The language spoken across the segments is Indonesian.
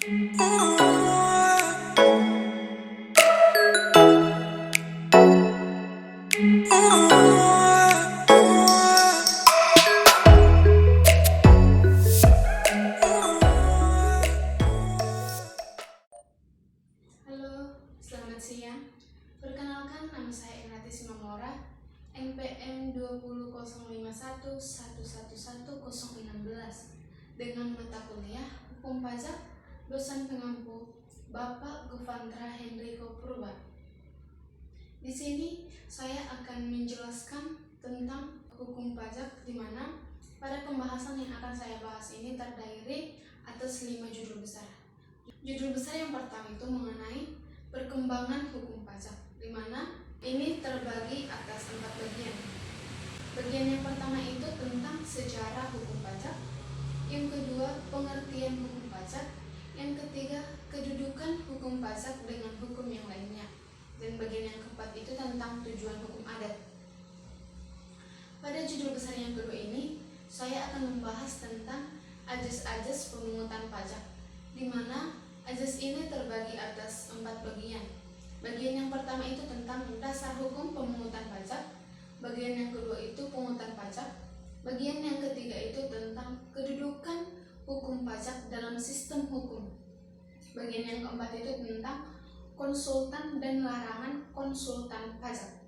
Halo, selamat siang. Perkenalkan, nama saya Enati Simamora, NPM 20051111016 dengan mata kuliah Hukum Pajak, dosen pengampu Bapak Gufandra Hendriko Purba. Di sini saya akan menjelaskan tentang hukum pajak, di mana pada pembahasan yang akan saya bahas ini terdiri atas 5 judul besar. Judul besar yang pertama itu mengenai perkembangan hukum pajak, di mana ini terbagi atas 4 bagian. Bagian yang pertama itu tentang sejarah hukum pajak, yang kedua pengertian hukum pajak, yang ketiga kedudukan hukum pajak dengan hukum yang lainnya, dan bagian yang keempat itu tentang tujuan hukum adat. Pada judul besar yang kedua ini, saya akan membahas tentang ajas-ajas pemungutan pajak, di mana ajas ini terbagi atas 4 bagian. Bagian yang pertama itu tentang dasar hukum pemungutan pajak, bagian yang kedua itu pungutan pajak, bagian yang ketiga itu tentang kedudukan hukum pajak dalam sistem hukum, bagian yang keempat itu tentang konsultan dan larangan konsultan pajak.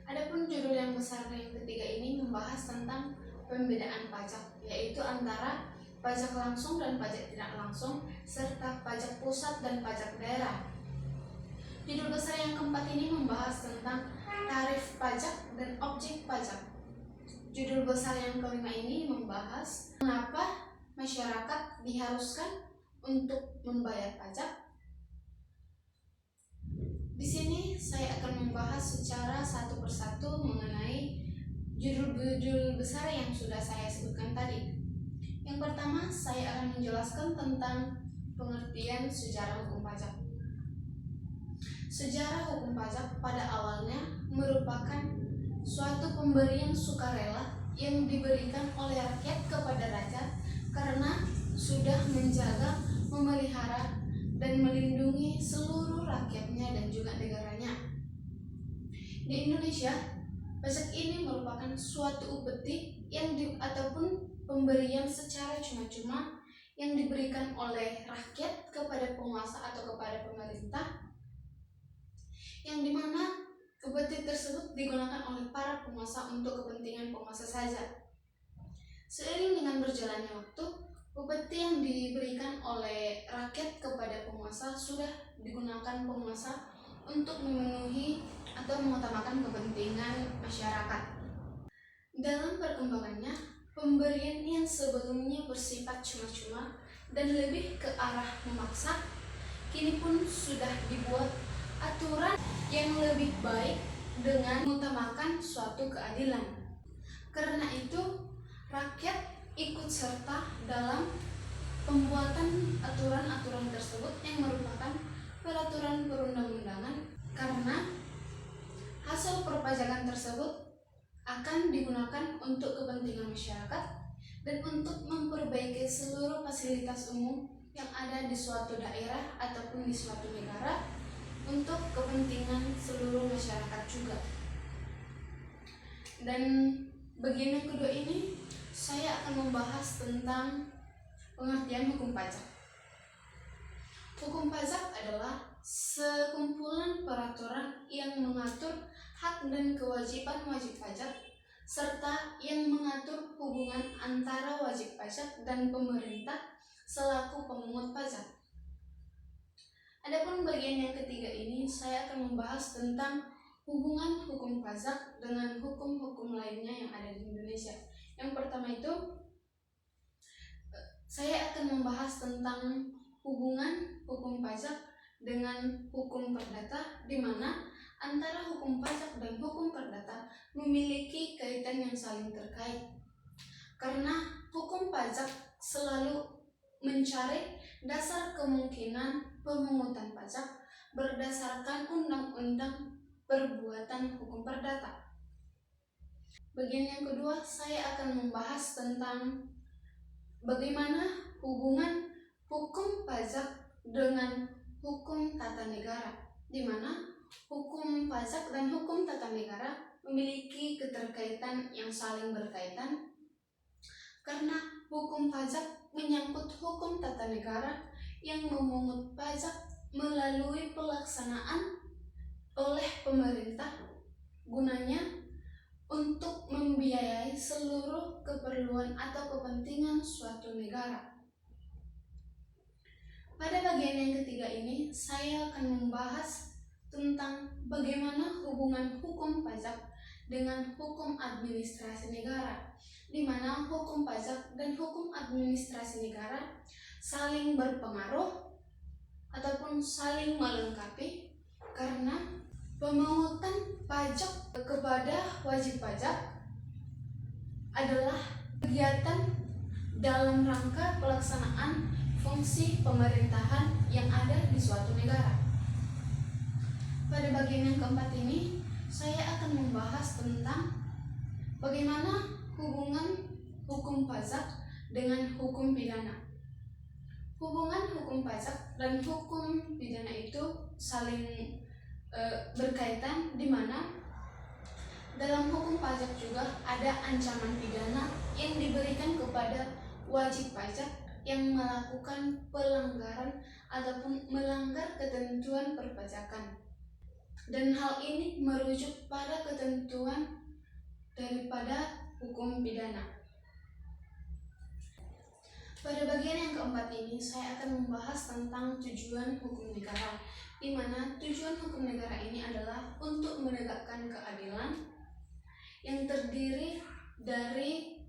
Adapun judul yang besar yang ketiga ini membahas tentang pembedaan pajak, yaitu antara pajak langsung dan pajak tidak langsung, serta pajak pusat dan pajak daerah. Judul besar yang keempat ini membahas tentang tarif pajak dan objek pajak. Judul besar yang kelima ini membahas mengapa masyarakat diharuskan untuk membayar pajak. Di sini saya akan membahas secara satu persatu mengenai judul-judul besar yang sudah saya sebutkan tadi. Yang pertama, saya akan menjelaskan tentang pengertian sejarah hukum pajak. Sejarah hukum pajak pada awalnya merupakan suatu pemberian sukarela yang diberikan oleh rakyat kepada raja karena sudah menjaga, memelihara, dan melindungi seluruh rakyatnya dan juga negaranya. Di Indonesia, pajak ini merupakan suatu upeti ataupun pemberian secara cuma-cuma yang diberikan oleh rakyat kepada penguasa atau kepada pemerintah, yang dimana upeti tersebut digunakan oleh para penguasa untuk kepentingan penguasa saja. Seiring dengan berjalannya waktu, upeti yang diberikan oleh rakyat kepada penguasa sudah digunakan penguasa untuk memenuhi atau mengutamakan kepentingan masyarakat. Dalam perkembangannya, pemberian yang sebelumnya bersifat cuma-cuma dan lebih ke arah memaksa, kini pun sudah dibuat aturan yang lebih baik dengan mengutamakan suatu keadilan. Karena itu, rakyat ikut serta dalam pembuatan aturan-aturan tersebut yang merupakan peraturan perundang-undangan, karena hasil perpajakan tersebut akan digunakan untuk kepentingan masyarakat dan untuk memperbaiki seluruh fasilitas umum yang ada di suatu daerah ataupun di suatu negara untuk kepentingan seluruh masyarakat juga. Dan bagian yang kedua ini saya akan membahas tentang pengertian hukum pajak. Hukum pajak adalah sekumpulan peraturan yang mengatur hak dan kewajiban wajib pajak, serta yang mengatur hubungan antara wajib pajak dan pemerintah selaku pemungut pajak. Adapun bagian yang ketiga ini saya akan membahas tentang hubungan hukum pajak dengan hukum-hukum lainnya yang ada di Indonesia. Yang pertama itu saya akan membahas tentang hubungan hukum pajak dengan hukum perdata, di mana antara hukum pajak dan hukum perdata memiliki kaitan yang saling terkait. Karena hukum pajak selalu mencari dasar kemungkinan pemungutan pajak berdasarkan undang-undang perbuatan hukum perdata. Bagian yang kedua, saya akan membahas tentang bagaimana hubungan hukum pajak dengan hukum tata negara, di mana hukum pajak dan hukum tata negara memiliki keterkaitan yang saling berkaitan karena hukum pajak menyangkut hukum tata negara yang memungut pajak melalui pelaksanaan oleh pemerintah gunanya untuk membiayai seluruh keperluan atau kepentingan suatu negara. Pada bagian yang ketiga ini, saya akan membahas tentang bagaimana hubungan hukum pajak dengan hukum administrasi negara, di mana hukum pajak dan hukum administrasi negara saling berpengaruh ataupun saling melengkapi karena pemungutan pajak kepada wajib pajak adalah kegiatan dalam rangka pelaksanaan fungsi pemerintahan yang ada di suatu negara. Pada bagian yang keempat ini, saya akan membahas tentang bagaimana hubungan hukum pajak dengan hukum pidana. Hubungan hukum pajak dan hukum pidana itu saling berkaitan, di mana dalam hukum pajak juga ada ancaman pidana yang diberikan kepada wajib pajak yang melakukan pelanggaran ataupun melanggar ketentuan perpajakan. Dan hal ini merujuk pada ketentuan daripada hukum pidana. Pada bagian yang keempat ini, saya akan membahas tentang tujuan hukum negara, di mana tujuan hukum negara ini adalah untuk menegakkan keadilan yang terdiri dari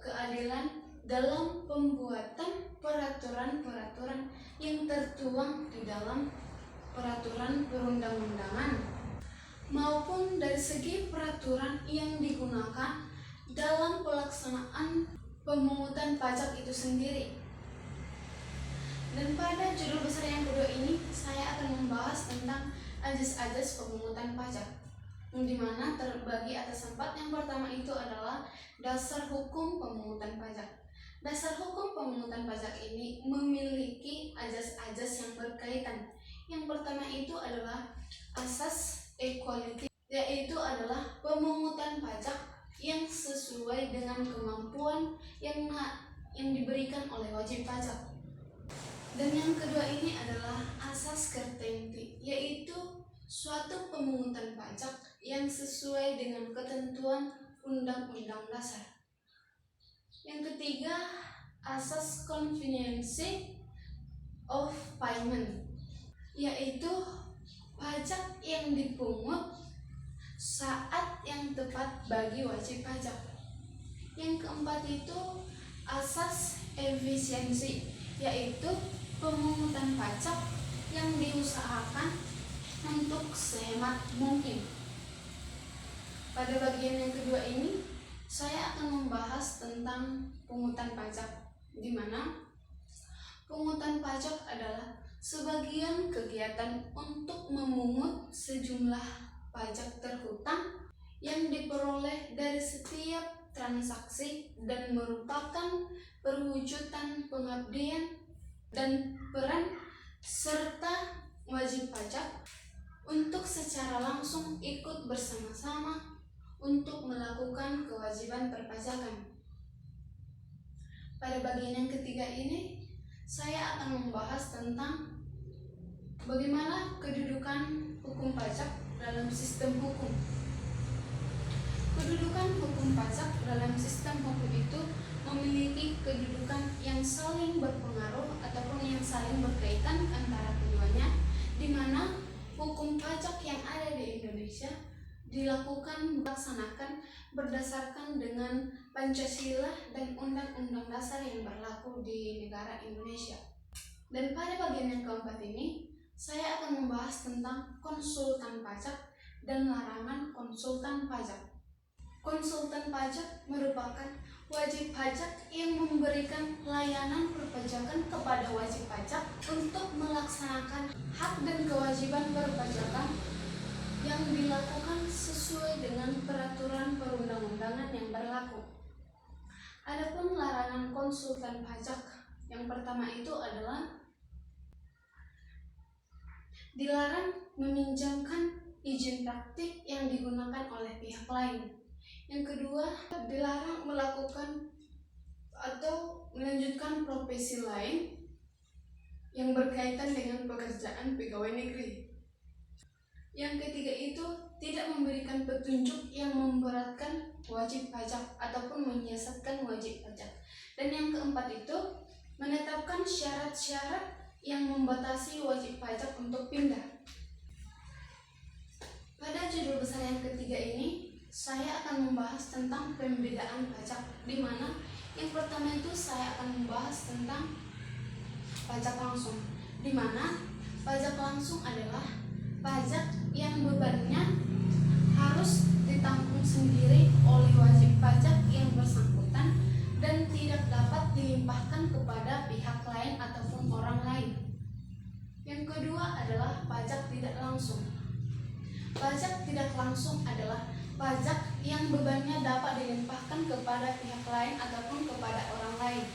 keadilan dalam pembuatan peraturan-peraturan yang tertuang di dalam peraturan perundang-undangan maupun dari segi peraturan yang digunakan dalam pelaksanaan pemungutan pajak itu sendiri. Dan pada judul besar yang kedua ini, saya akan membahas tentang ajas-ajas pemungutan pajak, di mana terbagi atas 4. Yang pertama itu adalah dasar hukum pemungutan pajak. Dasar hukum pemungutan pajak ini memiliki ajas-ajas yang berkaitan. Yang pertama itu adalah asas equality, yaitu adalah pemungutan pajak yang sesuai dengan kemampuan yang diberikan oleh wajib pajak. Dan yang kedua ini adalah asas certainty, yaitu suatu pemungutan pajak yang sesuai dengan ketentuan Undang-Undang Dasar. Yang ketiga, asas convenience of payment, yaitu pajak yang dipungut saat yang tepat bagi wajib pajak. Yang keempat itu asas efisiensi, yaitu pemungutan pajak yang diusahakan untuk sehemat mungkin. Pada bagian yang kedua ini, saya akan membahas tentang pungutan pajak, di mana pungutan pajak adalah sebagian kegiatan untuk memungut sejumlah pajak terhutang yang diperoleh dari setiap transaksi dan merupakan perwujudan pengabdian dan peran serta wajib pajak untuk secara langsung ikut bersama-sama untuk melakukan kewajiban perpajakan. Pada bagian yang ketiga ini, saya akan membahas tentang bagaimana kedudukan hukum pajak dalam sistem hukum. Kedudukan hukum pajak dalam sistem hukum itu memiliki kedudukan yang saling berpengaruh ataupun yang saling berkaitan antara keduanya, di mana hukum pajak yang ada di Indonesia dilaksanakan berdasarkan dengan Pancasila dan Undang-Undang Dasar yang berlaku di negara Indonesia. Dan pada bagian yang keempat ini, saya akan membahas tentang konsultan pajak dan larangan konsultan pajak. Konsultan pajak merupakan wajib pajak yang memberikan layanan perpajakan kepada wajib pajak untuk melaksanakan hak dan kewajiban perpajakan yang dilakukan sesuai dengan peraturan perundang-undangan yang berlaku. Adapun larangan konsultan pajak Yang pertama itu adalah dilarang meminjamkan izin praktik yang digunakan oleh pihak lain. Yang kedua, dilarang melakukan atau melanjutkan profesi lain yang berkaitan dengan pekerjaan pegawai negeri. Yang ketiga itu tidak memberikan petunjuk yang memberatkan wajib pajak ataupun menyiasatkan wajib pajak. Dan yang keempat itu menetapkan syarat-syarat yang membatasi wajib pajak untuk pindah. Pada judul besar yang ketiga ini, saya akan membahas tentang pembedaan pajak, di mana yang pertama itu saya akan membahas tentang pajak langsung, di mana pajak langsung adalah pajak yang bebannya harus ditanggung sendiri oleh wajib pajak yang bersangkutan dan tidak dapat dilimpahkan kepada pihak lain ataupun orang lain. Yang kedua adalah pajak tidak langsung. Pajak tidak langsung adalah pajak yang bebannya dapat dilimpahkan kepada pihak lain ataupun kepada orang lain.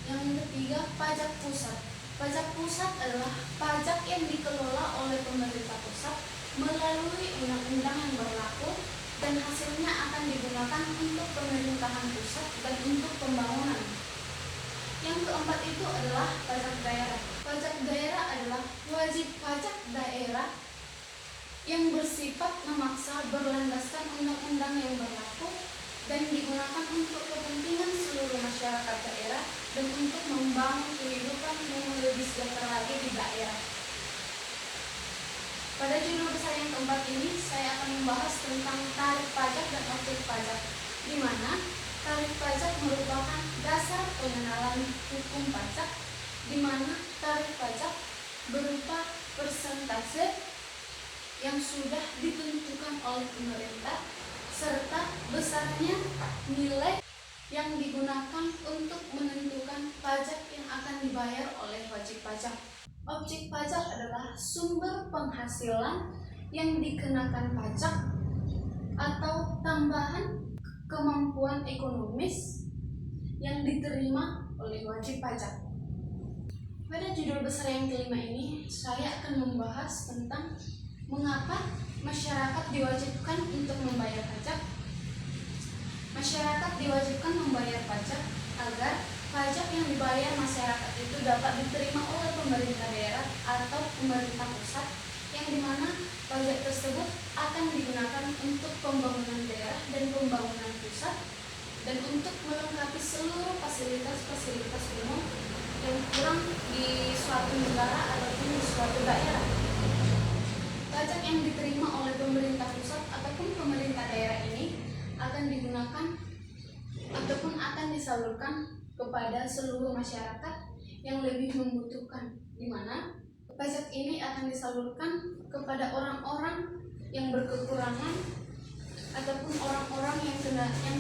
Yang ketiga, pajak pusat. Pajak pusat adalah pajak yang dikelola oleh pemerintah pusat melalui undang-undang yang berlaku dan hasilnya akan digunakan untuk pemerintahan pusat dan untuk pembangunan. Yang keempat itu adalah pajak daerah. Pajak daerah adalah wajib pajak daerah yang bersifat memaksa berlandaskan undang-undang yang berlaku dan digunakan untuk kepentingan seluruh masyarakat daerah dan untuk membangun kehidupan yang lebih sejahtera lagi di daerah. Pada judul besar yang keempat ini, saya akan membahas tentang tarif pajak dan objek pajak, di mana tarif pajak merupakan dasar pengenalan hukum pajak, di mana tarif pajak berupa persentase yang sudah ditentukan oleh pemerintah serta besarnya nilai yang digunakan untuk menentukan pajak yang akan dibayar oleh wajib pajak. Objek pajak adalah sumber penghasilan yang dikenakan pajak atau tambahan kemampuan ekonomis yang diterima oleh wajib pajak. Pada judul besar yang kelima ini, saya akan membahas tentang mengapa masyarakat diwajibkan untuk membayar pajak. Masyarakat diwajibkan membayar pajak agar pajak yang dibayar masyarakat itu dapat diterima oleh pemerintah daerah atau pemerintah pusat, yang dimana pajak tersebut akan digunakan untuk pembangunan daerah dan pembangunan pusat dan untuk melengkapi seluruh fasilitas-fasilitas umum yang kurang di suatu negara ataupun di suatu daerah. Pajak yang diterima oleh pemerintah pusat ataupun pemerintah daerah ini akan digunakan ataupun akan disalurkan kepada seluruh masyarakat yang lebih membutuhkan, di mana pajak ini akan disalurkan kepada orang-orang yang berkekurangan ataupun orang-orang yang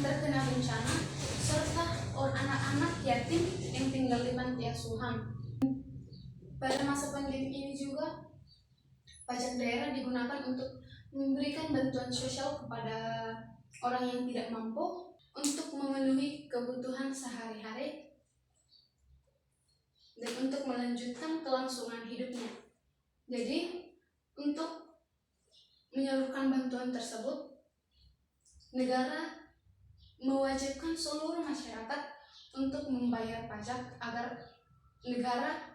terkena bencana serta anak-anak yatim yang tinggal di panti asuhan. Pada masa pandemi ini juga pajak daerah digunakan untuk memberikan bantuan sosial kepada orang yang tidak mampu untuk memenuhi kebutuhan sehari-hari dan untuk melanjutkan kelangsungan hidupnya. Jadi, untuk menyalurkan bantuan tersebut, negara mewajibkan seluruh masyarakat untuk membayar pajak agar negara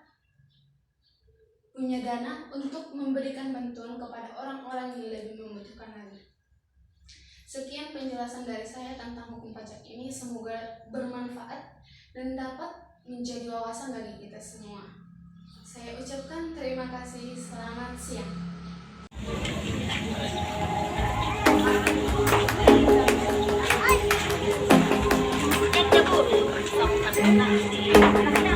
punya dana untuk memberikan bantuan kepada orang-orang yang lebih membutuhkan lagi. Sekian penjelasan dari saya tentang hukum pajak ini, semoga bermanfaat dan dapat menjadi wawasan bagi kita semua. Saya ucapkan terima kasih, selamat siang. Ay!